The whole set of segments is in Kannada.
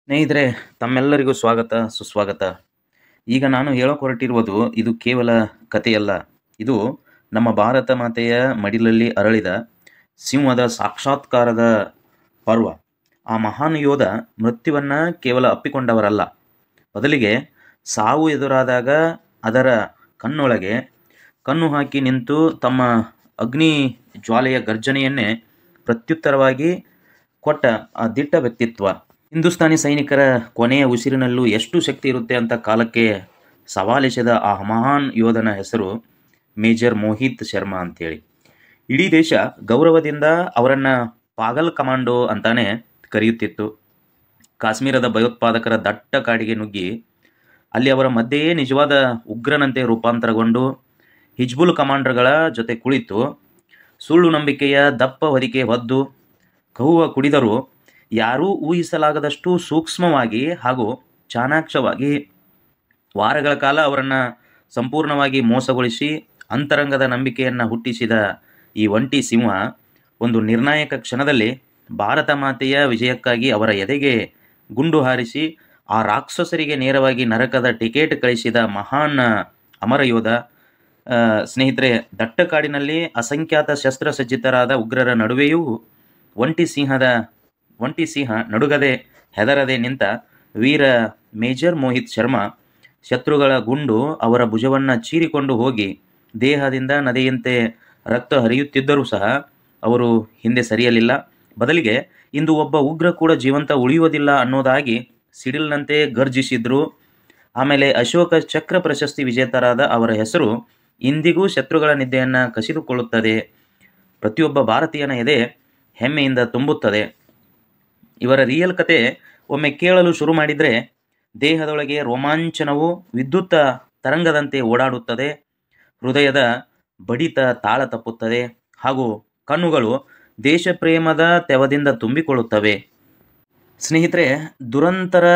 ಸ್ನೇಹಿತರೆ, ತಮ್ಮೆಲ್ಲರಿಗೂ ಸ್ವಾಗತ ಸುಸ್ವಾಗತ. ಈಗ ನಾನು ಹೇಳೋಕೆ ಹೊರಟಿರುವುದು ಇದು ಕೇವಲ ಕಥೆಯಲ್ಲ. ಇದು ನಮ್ಮ ಭಾರತ ಮಾತೆಯ ಮಡಿಲಲ್ಲಿ ಅರಳಿದ ಸಿಂಹದ ಸಾಕ್ಷಾತ್ಕಾರದ ಪರ್ವ. ಆ ಮಹಾನ್ ಯೋಧ ಮೃತ್ಯುವನ್ನು ಕೇವಲ ಅಪ್ಪಿಕೊಂಡವರಲ್ಲ, ಬದಲಿಗೆ ಸಾವು ಎದುರಾದಾಗ ಅದರ ಕಣ್ಣೊಳಗೆ ಕಣ್ಣು ಹಾಕಿ ನಿಂತು ತಮ್ಮ ಅಗ್ನಿ ಜ್ವಾಲೆಯ ಗರ್ಜನೆಯನ್ನೇ ಪ್ರತ್ಯುತ್ತರವಾಗಿ ಕೊಟ್ಟ ಆ ದಿಟ್ಟ ವ್ಯಕ್ತಿತ್ವ. ಹಿಂದೂಸ್ತಾನಿ ಸೈನಿಕರ ಕೊನೆಯ ಉಸಿರಿನಲ್ಲೂ ಎಷ್ಟು ಶಕ್ತಿ ಇರುತ್ತೆ ಅಂತ ಕಾಲಕ್ಕೆ ಸವಾಲೆಸೆದ ಆ ಮಹಾನ್ ಯೋಧನ ಹೆಸರು ಮೇಜರ್ ಮೋಹಿತ್ ಶರ್ಮಾ ಅಂತೇಳಿ. ಇಡೀ ದೇಶ ಗೌರವದಿಂದ ಅವರನ್ನು ಪಾಗಲ್ ಕಮಾಂಡೋ ಅಂತಾನೆ ಕರೆಯುತ್ತಿತ್ತು. ಕಾಶ್ಮೀರದ ಭಯೋತ್ಪಾದಕರ ದಟ್ಟ ಕಾಡಿಗೆ ನುಗ್ಗಿ ಅಲ್ಲಿ ಅವರ ಮಧ್ಯೆಯೇ ನಿಜವಾದ ಉಗ್ರನಂತೆ ರೂಪಾಂತರಗೊಂಡು ಹಿಜ್ಬುಲ್ ಕಮಾಂಡರ್ಗಳ ಜೊತೆ ಕುಳಿತು ಸುಳ್ಳು ನಂಬಿಕೆಯ ದಪ್ಪ ಹೊದಿಕೆ ಹೊದ್ದು ಕಹುವ ಕುಡಿದರು. ಯಾರೂ ಊಹಿಸಲಾಗದಷ್ಟು ಸೂಕ್ಷ್ಮವಾಗಿ ಹಾಗೂ ಚಾಣಾಕ್ಷವಾಗಿ ವಾರಗಳ ಕಾಲ ಅವರನ್ನು ಸಂಪೂರ್ಣವಾಗಿ ಮೋಸಗೊಳಿಸಿ ಅಂತರಂಗದ ನಂಬಿಕೆಯನ್ನು ಹುಟ್ಟಿಸಿದ ಈ ಒಂಟಿ ಸಿಂಹ ಒಂದು ನಿರ್ಣಾಯಕ ಕ್ಷಣದಲ್ಲಿ ಭಾರತ ಮಾತೆಯ ವಿಜಯಕ್ಕಾಗಿ ಅವರ ಎದೆಗೆ ಗುಂಡು ಹಾರಿಸಿ ಆ ರಾಕ್ಷಸರಿಗೆ ನೇರವಾಗಿ ನರಕದ ಟಿಕೆಟ್ ಕಳಿಸಿದ ಮಹಾನ್ ಅಮರ ಯೋಧ. ಸ್ನೇಹಿತರೆ, ದಟ್ಟ ಕಾಡಿನಲ್ಲಿ ಅಸಂಖ್ಯಾತ ಶಸ್ತ್ರಸಜ್ಜಿತರಾದ ಉಗ್ರರ ನಡುವೆಯೂ ಒಂಟಿ ಸಿಂಹ ನಡುಗದೆ ಹೆದರದೆ ನಿಂತ ವೀರ ಮೇಜರ್ ಮೋಹಿತ್ ಶರ್ಮಾ ಶತ್ರುಗಳ ಗುಂಡು ಅವರ ಭುಜವನ್ನು ಚೀರಿಕೊಂಡು ಹೋಗಿ ದೇಹದಿಂದ ನದಿಯಂತೆ ರಕ್ತ ಹರಿಯುತ್ತಿದ್ದರೂ ಸಹ ಅವರು ಹಿಂದೆ ಸರಿಯಲಿಲ್ಲ. ಬದಲಿಗೆ ಇಂದು ಒಬ್ಬ ಉಗ್ರ ಕೂಡ ಜೀವಂತ ಉಳಿಯುವುದಿಲ್ಲ ಅನ್ನೋದಾಗಿ ಸಿಡಿಲ್ನಂತೆ ಗರ್ಜಿಸಿದ್ರು. ಆಮೇಲೆ ಅಶೋಕ ಚಕ್ರ ಪ್ರಶಸ್ತಿ ವಿಜೇತರಾದ ಅವರ ಹೆಸರು ಇಂದಿಗೂ ಶತ್ರುಗಳ ನಿದ್ದೆಯನ್ನು ಕಸಿದುಕೊಳ್ಳುತ್ತದೆ. ಪ್ರತಿಯೊಬ್ಬ ಭಾರತೀಯನ ಎದೆ ಹೆಮ್ಮೆಯಿಂದ ತುಂಬುತ್ತದೆ. ಇವರ ರಿಯಲ್ ಕತೆ ಒಮ್ಮೆ ಕೇಳಲು ಶುರು ಮಾಡಿದರೆ ದೇಹದೊಳಗೆ ರೋಮಾಂಚನವು ವಿದ್ಯುತ್ ತರಂಗದಂತೆ ಓಡಾಡುತ್ತದೆ, ಹೃದಯದ ಬಡಿತ ತಾಳ ತಪ್ಪುತ್ತದೆ ಹಾಗೂ ಕಣ್ಣುಗಳು ದೇಶಪ್ರೇಮದ ತೆವದಿಂದ ತುಂಬಿಕೊಳ್ಳುತ್ತವೆ. ಸ್ನೇಹಿತರೆ, ದುರಂತರ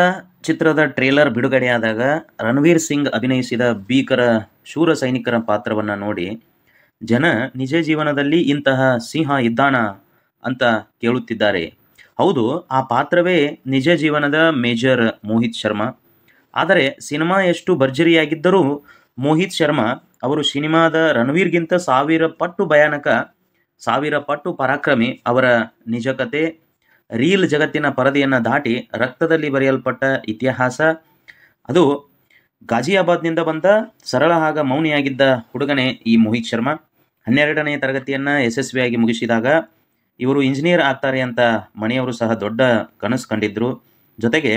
ಚಿತ್ರದ ಟ್ರೇಲರ್ ಬಿಡುಗಡೆಯಾದಾಗ ರಣವೀರ್ ಸಿಂಗ್ ಅಭಿನಯಿಸಿದ ಭೀಕರ ಶೂರ ಸೈನಿಕರ ಪಾತ್ರವನ್ನು ನೋಡಿ ಜನ ನಿಜ ಜೀವನದಲ್ಲಿ ಇಂತಹ ಸಿಂಹ ಇದ್ದಾನ ಅಂತ ಕೇಳುತ್ತಿದ್ದಾರೆ. ಹೌದು, ಆ ಪಾತ್ರವೇ ನಿಜ ಜೀವನದ ಮೇಜರ್ ಮೋಹಿತ್ ಶರ್ಮಾ. ಆದರೆ ಸಿನಿಮಾ ಎಷ್ಟು ಭರ್ಜರಿಯಾಗಿದ್ದರೂ ಮೋಹಿತ್ ಶರ್ಮಾ ಅವರು ಸಿನಿಮಾದ ರಣವೀರ್ಗಿಂತ 1000 ಪಟ್ಟು ಭಯಾನಕ, 1000 ಪಟ್ಟು ಪರಾಕ್ರಮಿ. ಅವರ ನಿಜ ಕತೆ ರೀಲ್ ಜಗತ್ತಿನ ಪರದೆಯನ್ನು ದಾಟಿ ರಕ್ತದಲ್ಲಿ ಬರೆಯಲ್ಪಟ್ಟ ಇತಿಹಾಸ. ಅದು ಗಾಜಿಯಾಬಾದ್ನಿಂದ ಬಂದ ಸರಳ ಹಾಗೂ ಮೌನಿಯಾಗಿದ್ದ ಹುಡುಗನೇ ಈ ಮೋಹಿತ್ ಶರ್ಮಾ. 12ನೇ ತರಗತಿಯನ್ನು ಯಶಸ್ವಿಯಾಗಿ ಮುಗಿಸಿದಾಗ ಇವರು ಇಂಜಿನಿಯರ್ ಆಗ್ತಾರೆ ಅಂತ ಮನೆಯವರು ಸಹ ದೊಡ್ಡ ಕನಸು ಕಂಡಿದ್ರು. ಜೊತೆಗೆ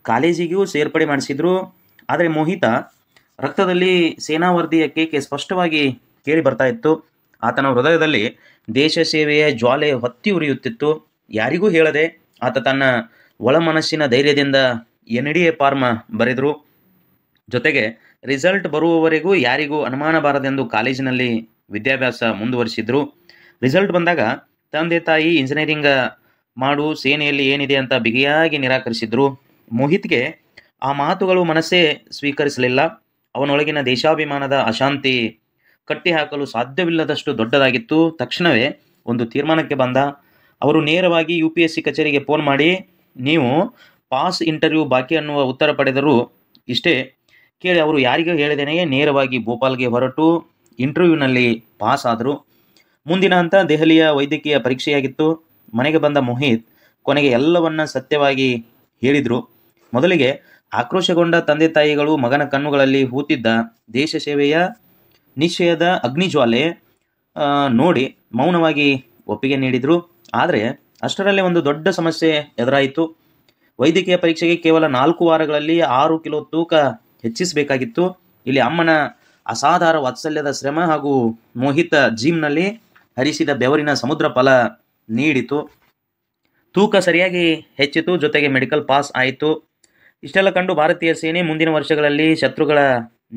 ಕಾಲೇಜಿಗೂ ಸೇರ್ಪಡೆ ಮಾಡಿಸಿದ್ರು. ಆದರೆ ಮೋಹಿತ ರಕ್ತದಲ್ಲಿ ಸೇನಾ ವರ್ದಿಯ ಕೇಕೆ ಸ್ಪಷ್ಟವಾಗಿ ಕೇಳಿ ಬರ್ತಾ ಇತ್ತು. ಆತನ ಹೃದಯದಲ್ಲಿ ದೇಶ ಸೇವೆಯ ಜ್ವಾಲೆ ಹೊತ್ತಿ ಉರಿಯುತ್ತಿತ್ತು. ಯಾರಿಗೂ ಹೇಳದೆ ಆತ ತನ್ನ ಒಳ ಮನಸ್ಸಿನ ಧೈರ್ಯದಿಂದ NDA ಫಾರ್ಮ್ ಬರೆದರು. ಜೊತೆಗೆ ರಿಸಲ್ಟ್ ಬರುವವರೆಗೂ ಯಾರಿಗೂ ಅನುಮಾನ ಬಾರದೆಂದು ಕಾಲೇಜಿನಲ್ಲಿ ವಿದ್ಯಾಭ್ಯಾಸ ಮುಂದುವರಿಸಿದ್ರು. ರಿಸಲ್ಟ್ ಬಂದಾಗ ತಂದೆ ತಾಯಿ ಇಂಜಿನಿಯರಿಂಗ್ ಮಾಡು, ಸೇನೆಯಲ್ಲಿ ಏನಿದೆ ಅಂತ ಬಿಗಿಯಾಗಿ ನಿರಾಕರಿಸಿದ್ರು. ಮೋಹಿತ್ಗೆ ಆ ಮಾತುಗಳು ಮನಸ್ಸೇ ಸ್ವೀಕರಿಸಲಿಲ್ಲ. ಅವನೊಳಗಿನ ದೇಶಾಭಿಮಾನದ ಅಶಾಂತಿ ಕಟ್ಟಿಹಾಕಲು ಸಾಧ್ಯವಿಲ್ಲದಷ್ಟು ದೊಡ್ಡದಾಗಿತ್ತು. ತಕ್ಷಣವೇ ಒಂದು ತೀರ್ಮಾನಕ್ಕೆ ಬಂದ. ಅವರು ನೇರವಾಗಿ UPSC ಕಚೇರಿಗೆ ಫೋನ್ ಮಾಡಿ, ನೀವು ಪಾಸ್ ಇಂಟರ್ವ್ಯೂ ಬಾಕಿ ಅನ್ನುವ ಉತ್ತರ ಪಡೆದರು. ಇಷ್ಟೇ ಕೇಳಿ ಅವರು ಯಾರಿಗೂ ಹೇಳದೇನೆಯೇ ನೇರವಾಗಿ ಭೋಪಾಲ್ಗೆ ಹೊರಟು ಇಂಟರ್ವ್ಯೂನಲ್ಲಿ ಪಾಸ್ ಆದರು. ಮುಂದಿನ ಹಂತ ದೆಹಲಿಯ ವೈದ್ಯಕೀಯ ಪರೀಕ್ಷೆಯಾಗಿತ್ತು. ಮನೆಗೆ ಬಂದ ಮೋಹಿತ್ ಕೊನೆಗೆ ಎಲ್ಲವನ್ನ ಸತ್ಯವಾಗಿ ಹೇಳಿದರು. ಮೊದಲಿಗೆ ಆಕ್ರೋಶಗೊಂಡ ತಂದೆ ತಾಯಿಗಳು ಮಗನ ಕಣ್ಣುಗಳಲ್ಲಿ ಹೂತಿದ್ದ ದೇಶ ಸೇವೆಯ ನಿಶ್ಚಯದ ಅಗ್ನಿಜ್ವಾಲೆ ನೋಡಿ ಮೌನವಾಗಿ ಒಪ್ಪಿಗೆ ನೀಡಿದರು. ಆದರೆ ಅಷ್ಟರಲ್ಲೇ ಒಂದು ದೊಡ್ಡ ಸಮಸ್ಯೆ ಎದುರಾಯಿತು. ವೈದ್ಯಕೀಯ ಪರೀಕ್ಷೆಗೆ ಕೇವಲ 4 ವಾರಗಳಲ್ಲಿ 6 ಕಿಲೋ ತೂಕ ಹೆಚ್ಚಿಸಬೇಕಾಗಿತ್ತು. ಇಲ್ಲಿ ಅಮ್ಮನ ಅಸಾಧಾರ ವಾತ್ಸಲ್ಯದ ಶ್ರಮ ಹಾಗೂ ಮೋಹಿತ ಜಿಮ್ನಲ್ಲಿ ಹರಿಸಿದ ಬೆವರಿನ ಸಮುದ್ರ ಫಲ ನೀಡಿತು. ತೂಕ ಸರಿಯಾಗಿ ಹೆಚ್ಚಿತು, ಜೊತೆಗೆ ಮೆಡಿಕಲ್ ಪಾಸ್ ಆಯಿತು. ಇಷ್ಟೆಲ್ಲ ಕಂಡು ಭಾರತೀಯ ಸೇನೆ ಮುಂದಿನ ವರ್ಷಗಳಲ್ಲಿ ಶತ್ರುಗಳ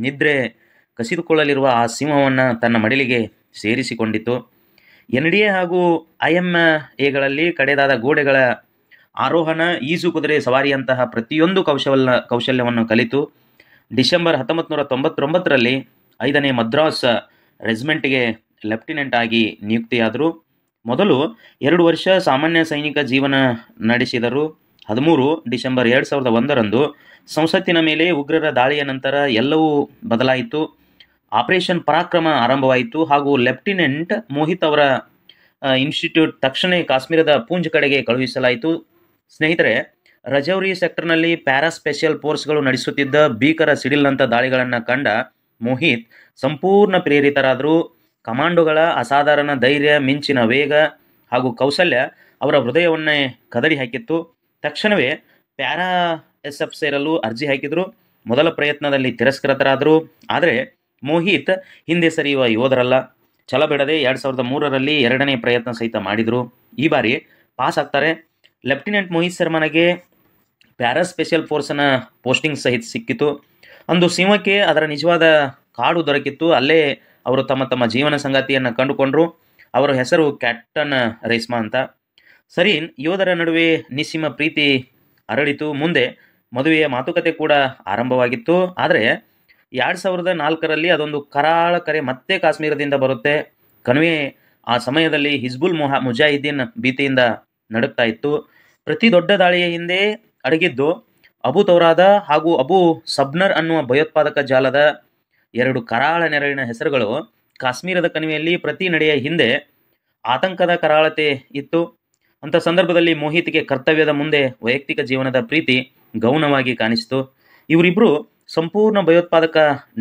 ನಿದ್ರೆ ಕಸಿದುಕೊಳ್ಳಲಿರುವ ಆ ಸಿಂಹವನ್ನು ತನ್ನ ಮಡಿಲಿಗೆ ಸೇರಿಸಿಕೊಂಡಿತು. NDA ಹಾಗೂ IMAಗಳಲ್ಲಿ ಕಡೆದಾದ ಗೋಡೆಗಳ ಆರೋಹಣ, ಈಜು ಕುದುರೆ ಸವಾರಿಯಂತಹ ಪ್ರತಿಯೊಂದು ಕೌಶಲ್ಯವನ್ನು ಕಲಿತು ಡಿಸೆಂಬರ್ 1999ರಲ್ಲಿ 5ನೇ ಮದ್ರಾಸ್ ರೆಜಿಮೆಂಟ್ಗೆ ಲೆಫ್ಟಿನೆಂಟ್ ಆಗಿ ನಿಯುಕ್ತಿಯಾದರು. ಮೊದಲು 2 ವರ್ಷ ಸಾಮಾನ್ಯ ಸೈನಿಕ ಜೀವನ ನಡೆಸಿದರು. 13 ಡಿಸೆಂಬರ್ 2001ರಂದು ಸಂಸತ್ತಿನ ಮೇಲೆ ಉಗ್ರರ ದಾಳಿಯ ನಂತರ ಎಲ್ಲವೂ ಬದಲಾಯಿತು. ಆಪರೇಷನ್ ಪರಾಕ್ರಮ ಆರಂಭವಾಯಿತು ಹಾಗೂ ಲೆಫ್ಟಿನೆಂಟ್ ಮೋಹಿತ್ ಅವರ ಇನ್ಸ್ಟಿಟ್ಯೂಟ್ ತಕ್ಷಣ ಕಾಶ್ಮೀರದ ಪೂಂಚ್ ಕಡೆಗೆ ಕಳುಹಿಸಲಾಯಿತು. ಸ್ನೇಹಿತರೆ, ರಜೌರಿ ಸೆಕ್ಟರ್ನಲ್ಲಿ ಪ್ಯಾರಾ ಸ್ಪೆಷಲ್ ಫೋರ್ಸ್ಗಳು ನಡೆಸುತ್ತಿದ್ದ ಭೀಕರ ಸಿಡಿಲ್ನಂಥ ದಾಳಿಗಳನ್ನು ಕಂಡ ಮೋಹಿತ್ ಸಂಪೂರ್ಣ ಪ್ರೇರಿತರಾದರು. ಕಮಾಂಡೋಗಳ ಅಸಾಧಾರಣ ಧೈರ್ಯ, ಮಿಂಚಿನ ವೇಗ ಹಾಗೂ ಕೌಶಲ್ಯ ಅವರ ಹೃದಯವನ್ನೇ ಕದಡಿ ಹಾಕಿತ್ತು. ತಕ್ಷಣವೇ ಪ್ಯಾರಾ SF ಸೇರಲು ಅರ್ಜಿ ಹಾಕಿದರು. ಮೊದಲ ಪ್ರಯತ್ನದಲ್ಲಿ ತಿರಸ್ಕೃತರಾದರು. ಆದರೆ ಮೋಹಿತ್ ಹಿಂದೆ ಸರಿಯುವ ಯೋಧರಲ್ಲ. ಛಲ ಬಿಡದೆ 2003ರಲ್ಲಿ ಎರಡನೇ ಪ್ರಯತ್ನ ಸಹಿತ ಮಾಡಿದರು. ಈ ಬಾರಿ ಪಾಸ್ ಆಗ್ತಾರೆ. ಲೆಫ್ಟಿನೆಂಟ್ ಮೋಹಿತ್ ಶರ್ಮನಿಗೆ ಪ್ಯಾರಾ ಸ್ಪೆಷಲ್ ಫೋರ್ಸ್ನ ಪೋಸ್ಟಿಂಗ್ ಸಹಿತ ಸಿಕ್ಕಿತು. ಅಂದು ಸಿಂಹಕ್ಕೆ ಅದರ ನಿಜವಾದ ಕಾಡು ದೊರಕಿತ್ತು. ಅಲ್ಲೇ ಅವರು ತಮ್ಮ ಜೀವನ ಸಂಗಾತಿಯನ್ನು ಕಂಡುಕೊಂಡರು. ಅವರ ಹೆಸರು ಕ್ಯಾಪ್ಟನ್ ರೇಸ್ಮಾ ಅಂತ. ಸರೀನ್ ಯೋಧರ ನಡುವೆ ನಿಸ್ಸೀಮ ಪ್ರೀತಿ ಅರಳಿತು. ಮುಂದೆ ಮದುವೆಯ ಮಾತುಕತೆ ಕೂಡ ಆರಂಭವಾಗಿತ್ತು. ಆದರೆ 2004ರಲ್ಲಿ ಅದೊಂದು ಕರಾಳ ಕರೆ ಮತ್ತೆ ಕಾಶ್ಮೀರದಿಂದ ಬರುತ್ತೆ. ಕಣಿವೆ ಆ ಸಮಯದಲ್ಲಿ ಹಿಜ್ಬುಲ್ ಮುಜಾಹಿದ್ದೀನ್ ಭೀತಿಯಿಂದ ನಡುಗ್ತಾ ಇತ್ತು. ಪ್ರತಿ ದೊಡ್ಡ ದಾಳಿಯ ಹಿಂದೆ ಅಡಗಿದ್ದು ಅಬು ತೌರಾದ ಹಾಗೂ ಅಬು ಸಬ್ನರ್ ಅನ್ನುವ ಭಯೋತ್ಪಾದಕ ಜಾಲದ ಎರಡು ಕರಾಳ ನೆರಳಿನ ಹೆಸರುಗಳು. ಕಾಶ್ಮೀರದ ಕಣಿವೆಯಲ್ಲಿ ಪ್ರತಿ ನಡೆಯ ಹಿಂದೆ ಆತಂಕದ ಕರಾಳತೆ ಇತ್ತು. ಅಂಥ ಸಂದರ್ಭದಲ್ಲಿ ಮೋಹಿತ್ಗೆ ಕರ್ತವ್ಯದ ಮುಂದೆ ವೈಯಕ್ತಿಕ ಜೀವನದ ಪ್ರೀತಿ ಗೌಣವಾಗಿ ಕಾಣಿಸಿತು. ಇವರಿಬ್ಬರು ಸಂಪೂರ್ಣ ಭಯೋತ್ಪಾದಕ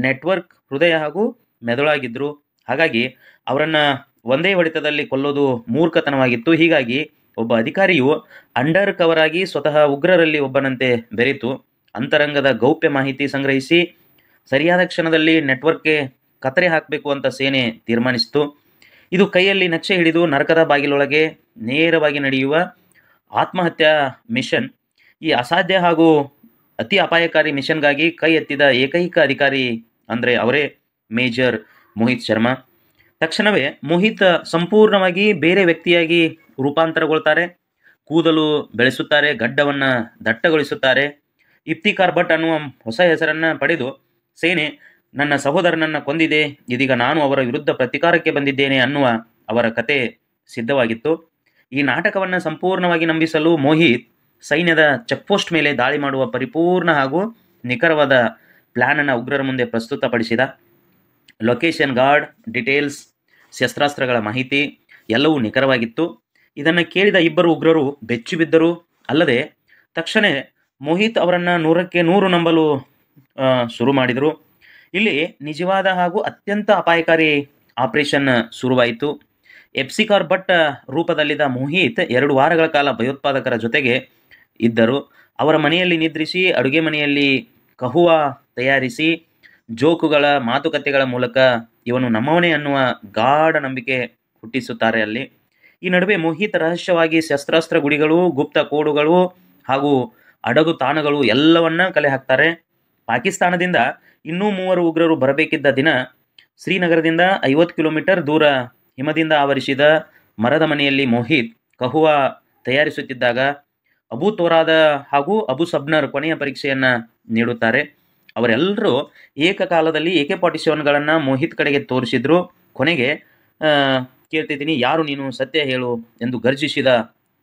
ನೆಟ್ವರ್ಕ್ ಹೃದಯ ಹಾಗೂ ಮೆದುಳಾಗಿದ್ದರು. ಹಾಗಾಗಿ ಅವರನ್ನು ಒಂದೇ ಹೊಡೆತದಲ್ಲಿ ಕೊಲ್ಲೋದು ಮೂರ್ಖತನವಾಗಿತ್ತು. ಹೀಗಾಗಿ ಒಬ್ಬ ಅಧಿಕಾರಿಯು ಅಂಡರ್ ಕವರ್ ಆಗಿ ಸ್ವತಃ ಉಗ್ರರಲ್ಲಿ ಒಬ್ಬನಂತೆ ಬೆರೆತು ಅಂತರಂಗದ ಗೌಪ್ಯ ಮಾಹಿತಿ ಸಂಗ್ರಹಿಸಿ ಸರಿಯಾದ ಕ್ಷಣದಲ್ಲಿ ನೆಟ್ವರ್ಕ್ಗೆ ಕತ್ತರೆ ಹಾಕಬೇಕು ಅಂತ ಸೇನೆ ತೀರ್ಮಾನಿಸಿತು. ಇದು ಕೈಯಲ್ಲಿ ನಕ್ಷೆ ಹಿಡಿದು ನರಕದ ಬಾಗಿಲೊಳಗೆ ನೇರವಾಗಿ ನಡೆಯುವ ಆತ್ಮಹತ್ಯಾ ಮಿಷನ್. ಈ ಅಸಾಧ್ಯ ಹಾಗೂ ಅತಿ ಅಪಾಯಕಾರಿ ಮಿಷನ್ಗಾಗಿ ಕೈ ಎತ್ತಿದ ಏಕೈಕ ಅಧಿಕಾರಿ ಅಂದರೆ ಅವರೇ ಮೇಜರ್ ಮೋಹಿತ್ ಶರ್ಮಾ. ತಕ್ಷಣವೇ ಮೋಹಿತ್ ಸಂಪೂರ್ಣವಾಗಿ ಬೇರೆ ವ್ಯಕ್ತಿಯಾಗಿ ರೂಪಾಂತರಗೊಳ್ತಾರೆ. ಕೂದಲು ಬೆಳೆಸುತ್ತಾರೆ, ಗಡ್ಡವನ್ನು ದಟ್ಟಗೊಳಿಸುತ್ತಾರೆ. ಇಫ್ತಿಕಾರ್ ಭಟ್ ಅನ್ನುವ ಹೊಸ ಹೆಸರನ್ನು ಪಡೆದು ಸೇನೆ ನನ್ನ ಸಹೋದರನನ್ನು ಕೊಂದಿದೆ, ಇದೀಗ ನಾನು ಅವರ ವಿರುದ್ಧ ಪ್ರತೀಕಾರಕ್ಕೆ ಬಂದಿದ್ದೇನೆ ಅನ್ನುವ ಅವರ ಕತೆ ಸಿದ್ಧವಾಗಿತ್ತು. ಈ ನಾಟಕವನ್ನು ಸಂಪೂರ್ಣವಾಗಿ ನಂಬಿಸಲು ಮೋಹಿತ್ ಸೈನ್ಯದ ಚೆಕ್ಪೋಸ್ಟ್ ಮೇಲೆ ದಾಳಿ ಮಾಡುವ ಪರಿಪೂರ್ಣ ಹಾಗೂ ನಿಖರವಾದ ಪ್ಲಾನನ್ನು ಉಗ್ರರ ಮುಂದೆ ಪ್ರಸ್ತುತಪಡಿಸಿದ. ಲೊಕೇಶನ್, ಗಾರ್ಡ್ ಡೀಟೇಲ್ಸ್, ಶಸ್ತ್ರಾಸ್ತ್ರಗಳ ಮಾಹಿತಿ ಎಲ್ಲವೂ ನಿಖರವಾಗಿತ್ತು. ಇದನ್ನು ಕೇಳಿದ ಇಬ್ಬರು ಉಗ್ರರು ಬೆಚ್ಚಿ ಬಿದ್ದರು. ಅಲ್ಲದೆ ತಕ್ಷಣ ಮೋಹಿತ್ ಅವರನ್ನು 100ಕ್ಕೆ 100 ನಂಬಲು ಶುರು ಮಾಡಿದರು. ಇಲ್ಲಿ ನಿಜವಾದ ಹಾಗೂ ಅತ್ಯಂತ ಅಪಾಯಕಾರಿ ಆಪರೇಷನ್ ಶುರುವಾಯಿತು. ಇಫ್ತಿಕಾರ್ ಭಟ್ ರೂಪದಲ್ಲಿದ್ದ ಮೋಹಿತ್ 2 ವಾರಗಳ ಕಾಲ ಭಯೋತ್ಪಾದಕರ ಜೊತೆಗೆ ಇದ್ದರು. ಅವರ ಮನೆಯಲ್ಲಿ ನಿದ್ರಿಸಿ, ಅಡುಗೆ ಮನೆಯಲ್ಲಿ ಕಹುವಾ ತಯಾರಿಸಿ, ಜೋಕುಗಳ ಮಾತುಕತೆಗಳ ಮೂಲಕ ಇವನು ನಮ್ಮವನೇ ಅನ್ನುವ ಗಾಢ ನಂಬಿಕೆ ಹುಟ್ಟಿಸುತ್ತಾರೆ ಅಲ್ಲಿ. ಈ ನಡುವೆ ಮೋಹಿತ್ ರಹಸ್ಯವಾಗಿ ಶಸ್ತ್ರಾಸ್ತ್ರ ಗುಡಿಗಳು, ಗುಪ್ತ ಕೋಡುಗಳು ಹಾಗೂ ಅಡಗು ತಾಣಗಳು ಎಲ್ಲವನ್ನ ಕಲೆ ಹಾಕ್ತಾರೆ. ಪಾಕಿಸ್ತಾನದಿಂದ ಇನ್ನೂ 3 ಉಗ್ರರು ಬರಬೇಕಿದ್ದ ದಿನ ಶ್ರೀನಗರದಿಂದ 50 ಕಿಲೋಮೀಟರ್ ದೂರ ಹಿಮದಿಂದ ಆವರಿಸಿದ ಮರದ ಮನೆಯಲ್ಲಿ ಮೋಹಿತ್ ಕಹುವಾ ತಯಾರಿಸುತ್ತಿದ್ದಾಗ ಅಬು ತೌರಾದ ಹಾಗೂ ಅಬು ಸಬ್ನರ್ ಕೊನೆಯ ಪರೀಕ್ಷೆಯನ್ನು ನೀಡುತ್ತಾರೆ. ಅವರೆಲ್ಲರೂ ಏಕಕಾಲದಲ್ಲಿ AK-47ಗಳನ್ನು ಮೋಹಿತ್ ಕಡೆಗೆ ತೋರಿಸಿದ್ರು. ಕೊನೆಗೆ ಕೇಳ್ತಿದ್ದೀನಿ, ಯಾರು ನೀನು, ಸತ್ಯ ಹೇಳು ಎಂದು ಗರ್ಜಿಸಿದ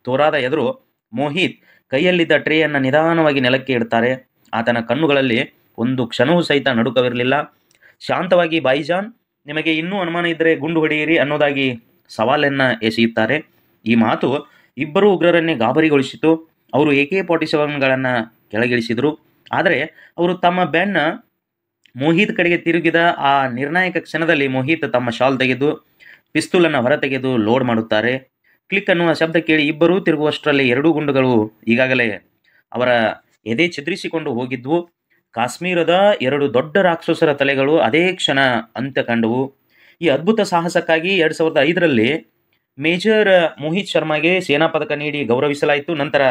ತೌರಾದ ಎದುರು ಮೋಹಿತ್ ಕೈಯಲ್ಲಿದ್ದ ಟ್ರೇಯನ್ನು ನಿಧಾನವಾಗಿ ನೆಲಕ್ಕೆ ಇಡ್ತಾರೆ. ಆತನ ಕಣ್ಣುಗಳಲ್ಲಿ ಒಂದು ಕ್ಷಣವೂ ಸಹಿತ ನಡುಕವಿರಲಿಲ್ಲ. ಶಾಂತವಾಗಿ, ಬಾಯಿಜಾನ್, ನಿಮಗೆ ಇನ್ನೂ ಅನುಮಾನ ಇದ್ದರೆ ಗುಂಡು ಹೊಡೆಯಿರಿ ಅನ್ನೋದಾಗಿ ಸವಾಲನ್ನು ಎಸೆಯುತ್ತಾರೆ. ಈ ಮಾತು ಇಬ್ಬರು ಉಗ್ರರನ್ನೇ ಗಾಬರಿಗೊಳಿಸಿತು. ಅವರು AK-47ಗಳನ್ನು ಕೆಳಗಿಳಿಸಿದರು. ಆದರೆ ಅವರು ತಮ್ಮ ಬೆನ್ನ ಮೋಹಿತ್ ಕಡೆಗೆ ತಿರುಗಿದ ಆ ನಿರ್ಣಾಯಕ ಕ್ಷಣದಲ್ಲಿ ಮೋಹಿತ್ ತಮ್ಮ ಶಾಲ್ ತೆಗೆದು ಪಿಸ್ತೂಲನ್ನು ಹೊರತೆಗೆದು ಲೋಡ್ ಮಾಡುತ್ತಾರೆ. ಕ್ಲಿಕ್ ಅನ್ನುವ ಶಬ್ದ ಕೇಳಿ ಇಬ್ಬರೂ ತಿರುಗುವಷ್ಟರಲ್ಲಿ 2 ಗುಂಡುಗಳು ಈಗಾಗಲೇ ಅವರ ಎದೆ ಛಿದ್ರಿಸಿಕೊಂಡು ಹೋಗಿದ್ವು. ಕಾಶ್ಮೀರದ 2 ದೊಡ್ಡ ರಾಕ್ಷಸರ ತಲೆಗಳು ಅದೇ ಕ್ಷಣ ಅಂತ್ಯ ಕಂಡವು. ಈ ಅದ್ಭುತ ಸಾಹಸಕ್ಕಾಗಿ 2005ರಲ್ಲಿ ಮೇಜರ್ ಮೋಹಿತ್ ಶರ್ಮಾಗೆ ಸೇನಾ ಪದಕ ನೀಡಿ ಗೌರವಿಸಲಾಯಿತು. ನಂತರ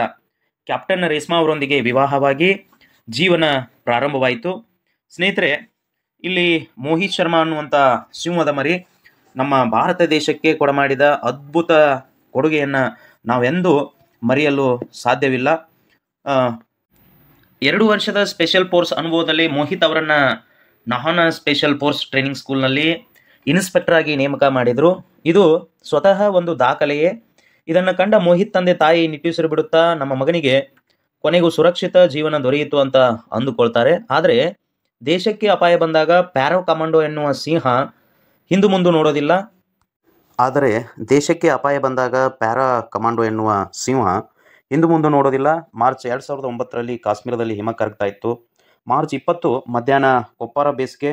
ಕ್ಯಾಪ್ಟನ್ ರೇಸ್ಮಾ ಅವರೊಂದಿಗೆ ವಿವಾಹವಾಗಿ ಜೀವನ ಪ್ರಾರಂಭವಾಯಿತು. ಸ್ನೇಹಿತರೆ, ಇಲ್ಲಿ ಮೋಹಿತ್ ಶರ್ಮಾ ಅನ್ನುವಂಥ ಸಿಂಹದ ಮರಿ ನಮ್ಮ ಭಾರತ ದೇಶಕ್ಕೆ ಕೊಡಮಾಡಿದ ಅದ್ಭುತ ಕೊಡುಗೆಯನ್ನು ನಾವೆಂದೂ ಮರೆಯಲು ಸಾಧ್ಯವಿಲ್ಲ. 2 ವರ್ಷದ ಸ್ಪೆಷಲ್ ಫೋರ್ಸ್ ಅನುಭವದಲ್ಲಿ ಮೋಹಿತ್ ಅವರನ್ನು ನಹಾನ ಸ್ಪೆಷಲ್ ಫೋರ್ಸ್ ಟ್ರೈನಿಂಗ್ ಸ್ಕೂಲ್ನಲ್ಲಿ ಇನ್ಸ್ಪೆಕ್ಟರ್ ಆಗಿ ನೇಮಕ ಮಾಡಿದರು. ಇದು ಸ್ವತಃ ಒಂದು ದಾಖಲೆಯೇ. ಇದನ್ನು ಕಂಡ ಮೋಹಿತ್ ತಂದೆ ತಾಯಿ ನಿಟ್ಟುಸಿರು ಬಿಡುತ್ತಾ, ನಮ್ಮ ಮಗನಿಗೆ ಕೊನೆಗೂ ಸುರಕ್ಷಿತ ಜೀವನ ದೊರೆಯಿತು ಅಂತ ಅಂದುಕೊಳ್ತಾರೆ. ಆದರೆ ದೇಶಕ್ಕೆ ಅಪಾಯ ಬಂದಾಗ ಪ್ಯಾರಾ ಕಮಾಂಡೋ ಎನ್ನುವ ಸಿಂಹ ಹಿಂದು ಮುಂದೆ ನೋಡೋದಿಲ್ಲ. ಆದರೆ ದೇಶಕ್ಕೆ ಅಪಾಯ ಬಂದಾಗ ಪ್ಯಾರಾ ಕಮಾಂಡೋ ಎನ್ನುವ ಸಿಂಹ ಹಿಂದು ಮುಂದೆ ನೋಡೋದಿಲ್ಲ. ಮಾರ್ಚ್ 2009ರಲ್ಲಿ ಕಾಶ್ಮೀರದಲ್ಲಿ ಹಿಮ ಕರಗ್ತಾ ಇತ್ತು. ಮಾರ್ಚ್ 20 ಮಧ್ಯಾಹ್ನ ಕೊಪ್ಪಾರ ಬೇಸ್ಗೆ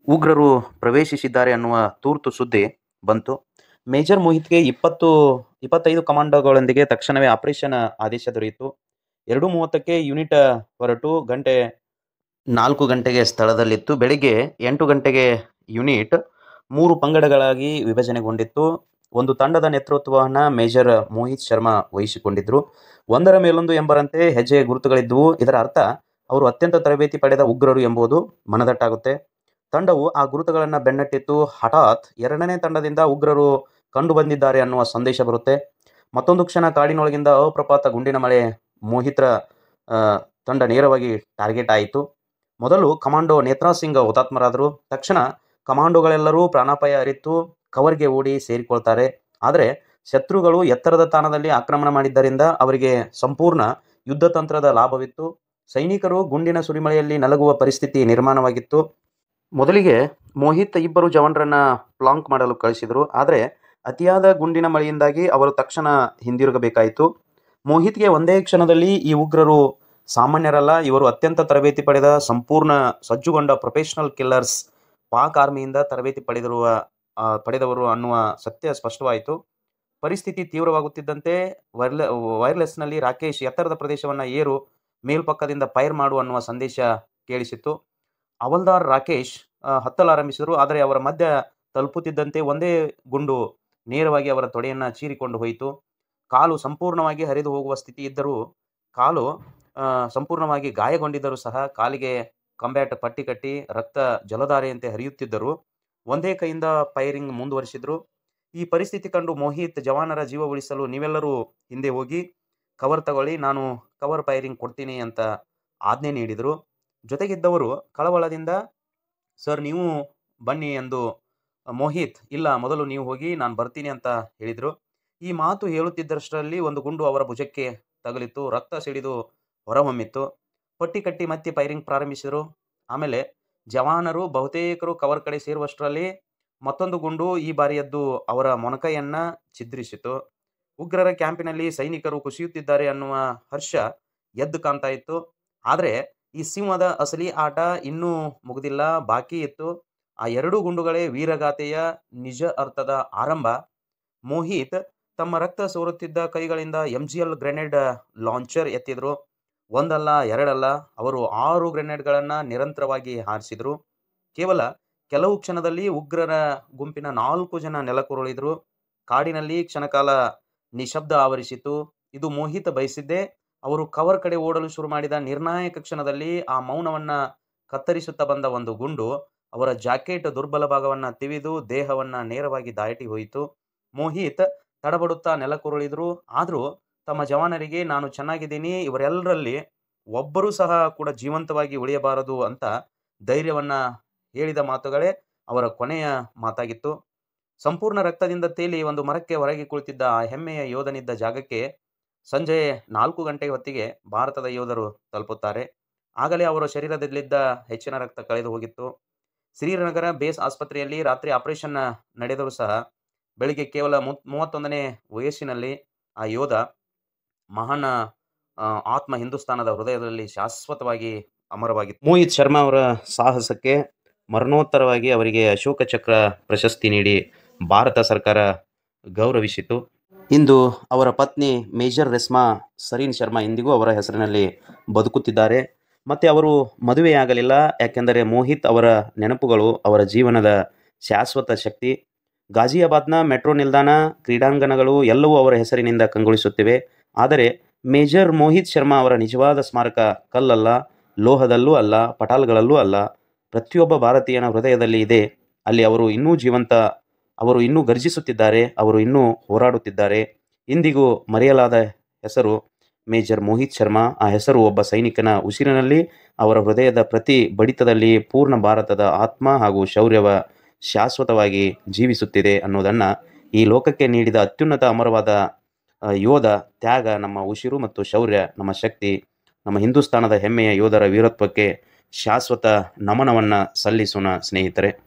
ಉಗ್ರರು ಪ್ರವೇಶಿಸಿದ್ದಾರೆ ಅನ್ನುವ ತುರ್ತು ಸುದ್ದಿ ಬಂತು. ಮೇಜರ್ ಮೋಹಿತ್ಗೆ 25 ಕಮಾಂಡೋಗಳೊಂದಿಗೆ ತಕ್ಷಣವೇ ಆಪರೇಷನ್ ಆದೇಶ ದೊರೆಯಿತು. 2:30ಕ್ಕೆ ಯೂನಿಟ್ ಹೊರಟು 4 ಗಂಟೆಗೆ ಸ್ಥಳದಲ್ಲಿತ್ತು. ಬೆಳಿಗ್ಗೆ 8 ಗಂಟೆಗೆ ಯೂನಿಟ್ 3 ಪಂಗಡಗಳಾಗಿ ವಿಭಜನೆಗೊಂಡಿತ್ತು. ಒಂದು ತಂಡದ ನೇತೃತ್ವವನ್ನು ಮೇಜರ್ ಮೋಹಿತ್ ಶರ್ಮಾ ವಹಿಸಿಕೊಂಡಿದ್ರು. ಒಂದರ ಮೇಲೊಂದು ಎಂಬರಂತೆ ಹೆಜ್ಜೆ ಗುರುತುಗಳಿದ್ದವು. ಇದರ ಅರ್ಥ ಅವರು ಅತ್ಯಂತ ತರಬೇತಿ ಪಡೆದ ಉಗ್ರರು ಎಂಬುದು ಮನದಟ್ಟಾಗುತ್ತೆ. ತಂಡವು ಆ ಗುರುತುಗಳನ್ನು ಬೆನ್ನಟ್ಟಿತ್ತು. ಹಠಾತ್ 2ನೇ ತಂಡದಿಂದ ಉಗ್ರರು ಕಂಡು ಬಂದಿದ್ದಾರೆ ಅನ್ನುವ ಸಂದೇಶ ಬರುತ್ತೆ. ಮತ್ತೊಂದು ಕ್ಷಣ ಕಾಡಿನೊಳಗಿಂದ ಅಪ್ರಪಾತ ಗುಂಡಿನ ಮಳೆ. ಮೋಹಿತ್ರ ತಂಡ ನೇರವಾಗಿ ಟಾರ್ಗೆಟ್ ಆಯಿತು. ಮೊದಲು ಕಮಾಂಡೋ ನೇತ್ರಾ ಸಿಂಗ್ ಹುತಾತ್ಮರಾದರು. ತಕ್ಷಣ ಕಮಾಂಡೋಗಳೆಲ್ಲರೂ ಪ್ರಾಣಾಪಾಯ ಅರಿತು ಕವರ್ಗೆ ಓಡಿ ಸೇರಿಕೊಳ್ತಾರೆ. ಆದರೆ ಶತ್ರುಗಳು ಎತ್ತರದ ತಾಣದಲ್ಲಿ ಆಕ್ರಮಣ ಮಾಡಿದ್ದರಿಂದ ಅವರಿಗೆ ಸಂಪೂರ್ಣ ಯುದ್ಧ ತಂತ್ರದ ಲಾಭವಿತ್ತು. ಸೈನಿಕರು ಗುಂಡಿನ ಸುರಿಮಳೆಯಲ್ಲಿ ನಲಗುವ ಪರಿಸ್ಥಿತಿ ನಿರ್ಮಾಣವಾಗಿತ್ತು. ಮೊದಲಿಗೆ ಮೋಹಿತ್ 2 ಜವಾನರನ್ನ ಪ್ಲಾಂಕ್ ಮಾಡಲು ಕಳಿಸಿದರು. ಆದರೆ ಅತಿಯಾದ ಗುಂಡಿನ ಮಳೆಯಿಂದಾಗಿ ಅವರು ತಕ್ಷಣ ಹಿಂದಿರುಗಬೇಕಾಯಿತು. ಮೋಹಿತ್ಗೆ ಒಂದೇ ಕ್ಷಣದಲ್ಲಿ ಈ ಉಗ್ರರು ಸಾಮಾನ್ಯರಲ್ಲ, ಇವರು ಅತ್ಯಂತ ತರಬೇತಿ ಪಡೆದ ಸಂಪೂರ್ಣ ಸಜ್ಜುಗೊಂಡ ಪ್ರೊಫೆಷನಲ್ ಕಿಲ್ಲರ್ಸ್, ಪಾಕ್ ಆರ್ಮಿಯಿಂದ ತರಬೇತಿ ಪಡೆದವರು ಅನ್ನುವ ಸತ್ಯ ಸ್ಪಷ್ಟವಾಯಿತು. ಪರಿಸ್ಥಿತಿ ತೀವ್ರವಾಗುತ್ತಿದ್ದಂತೆ ವೈರ್ಲೆಸ್ನಲ್ಲಿ ರಾಕೇಶ್ ಎತ್ತರದ ಪ್ರದೇಶವನ್ನು ಏರು, ಮೇಲ್ಪಕ್ಕದಿಂದ ಫೈರ್ ಮಾಡು ಅನ್ನುವ ಸಂದೇಶ ಕೇಳಿಸಿತ್ತು. ಹವಲ್ದಾರ್ ರಾಕೇಶ್ ಹತ್ತಲಾರಂಭಿಸಿದರು. ಆದರೆ ಅವರ ಮಧ್ಯ ತಲುಪುತ್ತಿದ್ದಂತೆ ಒಂದೇ ಗುಂಡು ನೇರವಾಗಿ ಅವರ ತೊಡೆಯನ್ನು ಚೀರಿಕೊಂಡು ಹೋಯಿತು. ಕಾಲು ಸಂಪೂರ್ಣವಾಗಿ ಹರಿದು ಹೋಗುವ ಸ್ಥಿತಿ ಇದ್ದರೂ, ಕಾಲು ಸಂಪೂರ್ಣವಾಗಿ ಗಾಯಗೊಂಡಿದ್ದರೂ ಸಹ ಕಾಲಿಗೆ ಕಂಬ್ಯಾಟ್ ಪಟ್ಟಿ ಕಟ್ಟಿ ರಕ್ತ ಜಲಧಾರೆಯಂತೆ ಹರಿಯುತ್ತಿದ್ದರು. ಒಂದೇ ಕೈಯಿಂದ ಫೈರಿಂಗ್ ಮುಂದುವರಿಸಿದ್ರು. ಈ ಪರಿಸ್ಥಿತಿ ಕಂಡು ಮೋಹಿತ್ ಜವಾನರ ಜೀವ ಉಳಿಸಲು ನೀವೆಲ್ಲರೂ ಹಿಂದೆ ಹೋಗಿ ಕವರ್ ತಗೊಳ್ಳಿ, ನಾನು ಕವರ್ ಫೈರಿಂಗ್ ಕೊಡ್ತೀನಿ ಅಂತ ಆಜ್ಞೆ ನೀಡಿದರು. ಜೊತೆಗಿದ್ದವರು ಕಳವಳದಿಂದ ಸರ್ ನೀವು ಬನ್ನಿ ಎಂದು ಮೋಹಿತ್ ಇಲ್ಲ ಮೊದಲು ನೀವು ಹೋಗಿ ನಾನು ಬರ್ತೀನಿ ಅಂತ ಹೇಳಿದರು. ಈ ಮಾತು ಹೇಳುತ್ತಿದ್ದಷ್ಟರಲ್ಲಿ ಒಂದು ಗುಂಡು ಅವರ ಭುಜಕ್ಕೆ ತಗುಲಿತು. ರಕ್ತ ಸಿಡಿದು ಹೊರಹೊಮ್ಮಿತ್ತು. ಪಟ್ಟಿ ಕಟ್ಟಿ ಮತ್ತೆ ಫೈರಿಂಗ್ ಪ್ರಾರಂಭಿಸಿದರು. ಆಮೇಲೆ ಜವಾನರು ಬಹುತೇಕರು ಕವರ್ ಕಡೆ ಸೇರುವಷ್ಟರಲ್ಲಿ ಮತ್ತೊಂದು ಗುಂಡು ಈ ಬಾರಿಯದ್ದು ಅವರ ಮೊಣಕೈಯನ್ನ ಛಿದ್ರಿಸಿತು. ಉಗ್ರರ ಕ್ಯಾಂಪಿನಲ್ಲಿ ಸೈನಿಕರು ಕುಸಿಯುತ್ತಿದ್ದಾರೆ ಅನ್ನುವ ಹರ್ಷ ಎದ್ದು ಕಾಣ್ತಾ ಇತ್ತು. ಆದರೆ ಈ ಸಿಂಹದ ಅಸಲಿ ಆಟ ಇನ್ನೂ ಮುಗಿದಿಲ್ಲ, ಬಾಕಿ ಇತ್ತು. ಆ 2 ಗುಂಡುಗಳೇ ವೀರಗಾಥೆಯ ನಿಜ ಅರ್ಥದ ಆರಂಭ. ಮೋಹಿತ್ ತಮ್ಮ ರಕ್ತ ಸೋರುತ್ತಿದ್ದ ಕೈಗಳಿಂದ MGL ಗ್ರೆನೇಡ್ ಲಾಂಚರ್ ಎತ್ತಿದ್ರು. ಒಂದಲ್ಲ ಎರಡಲ್ಲ, ಅವರು 6 ಗ್ರೆನೇಡ್ಗಳನ್ನು ನಿರಂತರವಾಗಿ ಹಾರಿಸಿದ್ರು. ಕೇವಲ ಕೆಲವು ಕ್ಷಣದಲ್ಲಿ ಉಗ್ರರ ಗುಂಪಿನ 4 ಜನ ನೆಲಕ್ಕುರುಳಿದ್ರು. ಕಾಡಿನಲ್ಲಿ ಕ್ಷಣಕಾಲ ನಿಶಬ್ದ ಆವರಿಸಿತು. ಇದು ಮೋಹಿತ್ ಬಯಸಿದ್ದೇ. ಅವರು ಕವರ್ ಕಡೆ ಓಡಲು ಶುರು ಮಾಡಿದ ನಿರ್ಣಾಯಕ ಕ್ಷಣದಲ್ಲಿ ಆ ಮೌನವನ್ನ ಕತ್ತರಿಸುತ್ತಾ ಬಂದ ಒಂದು ಗುಂಡು ಅವರ ಜಾಕೆಟ್ ದುರ್ಬಲ ಭಾಗವನ್ನ ತಿವಿದು ದೇಹವನ್ನ ನೇರವಾಗಿ ದಾಟಿ ಹೋಯಿತು. ಮೋಹಿತ್ ತಡಬಡುತ್ತಾ ನೆಲಕ್ಕುರುಳಿದ್ರು. ಆದರೂ ತಮ್ಮ ಜವಾನರಿಗೆ ನಾನು ಚೆನ್ನಾಗಿದ್ದೀನಿ, ಇವರೆಲ್ಲರಲ್ಲಿ ಒಬ್ಬರೂ ಸಹ ಕೂಡ ಜೀವಂತವಾಗಿ ಉಳಿಯಬಾರದು ಅಂತ ಧೈರ್ಯವನ್ನ ಹೇಳಿದ ಮಾತುಗಳೇ ಅವರ ಕೊನೆಯ ಮಾತಾಗಿತ್ತು. ಸಂಪೂರ್ಣ ರಕ್ತದಿಂದ ತೇಲಿ ಒಂದು ಮರಕ್ಕೆ ಹೊರಗೆ ಕುಳಿತಿದ್ದ ಆ ಹೆಮ್ಮೆಯ ಯೋಧನಿದ್ದ ಜಾಗಕ್ಕೆ ಸಂಜೆ 4 ಗಂಟೆ ಹೊತ್ತಿಗೆ ಭಾರತದ ಯೋಧರು ತಲುಪುತ್ತಾರೆ. ಆಗಲೇ ಅವರ ಶರೀರದಲ್ಲಿದ್ದ ಹೆಚ್ಚಿನ ರಕ್ತ ಕಳೆದು ಹೋಗಿತ್ತು. ಶ್ರೀನಗರ ಬೇಸ್ ಆಸ್ಪತ್ರೆಯಲ್ಲಿ ರಾತ್ರಿ ಆಪರೇಷನ್ ನಡೆದರೂ ಸಹ ಬೆಳಿಗ್ಗೆ ಕೇವಲ 31ನೇ ವಯಸ್ಸಿನಲ್ಲಿ ಆ ಯೋಧ ಮಹಾನ್ ಆತ್ಮ ಹಿಂದೂಸ್ತಾನದ ಹೃದಯದಲ್ಲಿ ಶಾಶ್ವತವಾಗಿ ಅಮರವಾಗಿತ್ತು. ಮೋಹಿತ್ ಶರ್ಮಾ ಅವರ ಸಾಹಸಕ್ಕೆ ಮರಣೋತ್ತರವಾಗಿ ಅವರಿಗೆ ಅಶೋಕ ಚಕ್ರ ಪ್ರಶಸ್ತಿ ನೀಡಿ ಭಾರತ ಸರ್ಕಾರ ಗೌರವಿಸಿತು. ಇಂದು ಅವರ ಪತ್ನಿ ಮೇಜರ್ ರೆಸ್ಮಾ ಸರೀನ್ ಶರ್ಮಾ ಇಂದಿಗೂ ಅವರ ಹೆಸರಿನಲ್ಲಿ ಬದುಕುತ್ತಿದ್ದಾರೆ. ಮತ್ತು ಅವರು ಮದುವೆಯಾಗಲಿಲ್ಲ, ಯಾಕೆಂದರೆ ಮೋಹಿತ್ ಅವರ ನೆನಪುಗಳು ಅವರ ಜೀವನದ ಶಾಶ್ವತ ಶಕ್ತಿ. ಗಾಜಿಯಾಬಾದ್ನ ಮೆಟ್ರೋ ನಿಲ್ದಾಣ, ಕ್ರೀಡಾಂಗಣಗಳು ಎಲ್ಲವೂ ಅವರ ಹೆಸರಿನಿಂದ ಕಂಗೊಳಿಸುತ್ತಿವೆ. ಆದರೆ ಮೇಜರ್ ಮೋಹಿತ್ ಶರ್ಮಾ ಅವರ ನಿಜವಾದ ಸ್ಮಾರಕ ಕಲ್ಲಲ್ಲ, ಲೋಹದಲ್ಲೂ ಅಲ್ಲ, ಪಟಾಲ್ಗಳಲ್ಲೂ ಅಲ್ಲ, ಪ್ರತಿಯೊಬ್ಬ ಭಾರತೀಯನ ಹೃದಯದಲ್ಲಿ ಇದೆ. ಅಲ್ಲಿ ಅವರು ಇನ್ನೂ ಜೀವಂತ, ಅವರು ಇನ್ನೂ ಗರ್ಜಿಸುತ್ತಿದ್ದಾರೆ, ಅವರು ಇನ್ನೂ ಹೋರಾಡುತ್ತಿದ್ದಾರೆ. ಇಂದಿಗೂ ಮರೆಯಲಾದ ಹೆಸರು ಮೇಜರ್ ಮೋಹಿತ್ ಶರ್ಮಾ. ಆ ಹೆಸರು ಒಬ್ಬ ಸೈನಿಕನ ಉಸಿರಿನಲ್ಲಿ, ಅವರ ಹೃದಯದ ಪ್ರತಿ ಬಡಿತದಲ್ಲಿ ಪೂರ್ಣ ಭಾರತದ ಆತ್ಮ ಹಾಗೂ ಶೌರ್ಯವ ಶಾಶ್ವತವಾಗಿ ಜೀವಿಸುತ್ತಿದೆ ಅನ್ನೋದನ್ನು ಈ ಲೋಕಕ್ಕೆ ನೀಡಿದ ಅತ್ಯುನ್ನತ ಅಮರವಾದ ಯೋಧ ತ್ಯಾಗ ನಮ್ಮ ಉಸಿರು ಮತ್ತು ಶೌರ್ಯ ನಮ್ಮ ಶಕ್ತಿ. ನಮ್ಮ ಹಿಂದೂಸ್ತಾನದ ಹೆಮ್ಮೆಯ ಯೋಧರ ವೀರತ್ವಕ್ಕೆ ಶಾಶ್ವತ ನಮನವನ್ನು ಸಲ್ಲಿಸೋಣ ಸ್ನೇಹಿತರೆ.